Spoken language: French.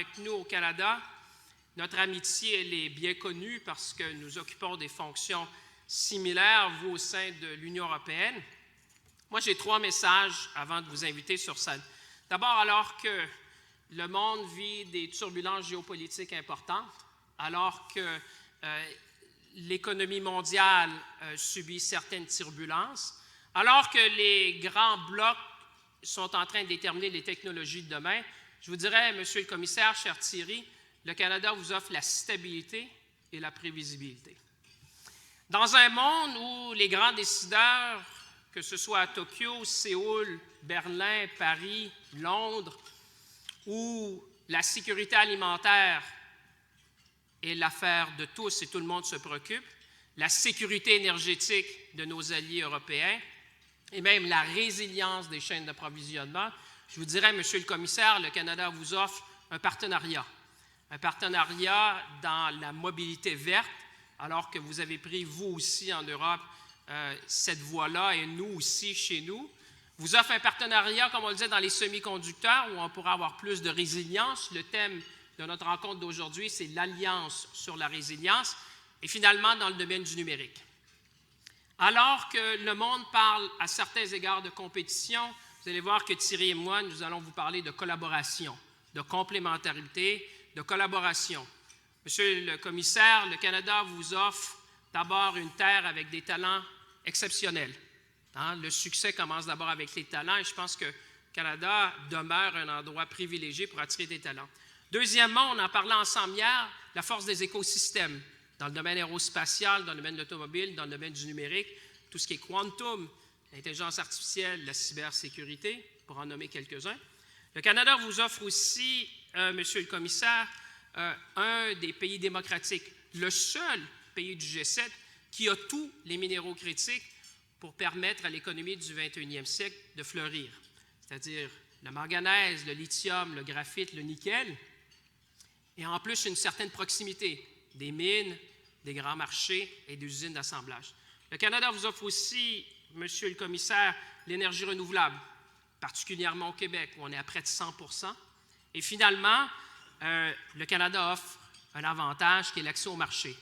avec nous au Canada. Notre amitié, elle est bien connue parce que nous occupons des fonctions similaires, vous, au sein de l'Union européenne. Moi, j'ai 3 messages avant de vous inviter sur scène. D'abord, alors que le monde vit des turbulences géopolitiques importantes, alors que l'économie mondiale subit certaines turbulences, alors que les grands blocs sont en train de déterminer les technologies de demain, je vous dirais, Monsieur le commissaire, cher Thierry, le Canada vous offre la stabilité et la prévisibilité. Dans un monde où les grands décideurs, que ce soit à Tokyo, Séoul, Berlin, Paris, Londres, où la sécurité alimentaire est l'affaire de tous et tout le monde se préoccupe, la sécurité énergétique de nos alliés européens et même la résilience des chaînes d'approvisionnement, je vous dirais, Monsieur le commissaire, le Canada vous offre un partenariat dans la mobilité verte, alors que vous avez pris, vous aussi, en Europe, cette voie-là, et nous aussi, chez nous. Vous offre un partenariat, comme on le disait, dans les semi-conducteurs, où on pourra avoir plus de résilience. Le thème de notre rencontre d'aujourd'hui, c'est l'Alliance sur la résilience, et finalement, dans le domaine du numérique. Alors que le monde parle à certains égards de compétition, vous allez voir que Thierry et moi, nous allons vous parler de collaboration, de complémentarité, de collaboration. Monsieur le commissaire, le Canada vous offre d'abord une terre avec des talents exceptionnels. Le succès commence d'abord avec les talents et je pense que le Canada demeure un endroit privilégié pour attirer des talents. Deuxièmement, on en parlait ensemble hier, la force des écosystèmes dans le domaine aérospatial, dans le domaine de l'automobile, dans le domaine du numérique, tout ce qui est quantum, l'intelligence artificielle, la cybersécurité, pour en nommer quelques-uns. Le Canada vous offre aussi, Monsieur le commissaire, un des pays démocratiques, le seul pays du G7 qui a tous les minéraux critiques pour permettre à l'économie du 21e siècle de fleurir, c'est-à-dire le manganèse, le lithium, le graphite, le nickel, et en plus une certaine proximité des mines, des grands marchés et des usines d'assemblage. Le Canada vous offre aussi, Monsieur le commissaire, l'énergie renouvelable, particulièrement au Québec, où on est à près de 100 %. Et finalement, le Canada offre un avantage qui est l'accès au marché.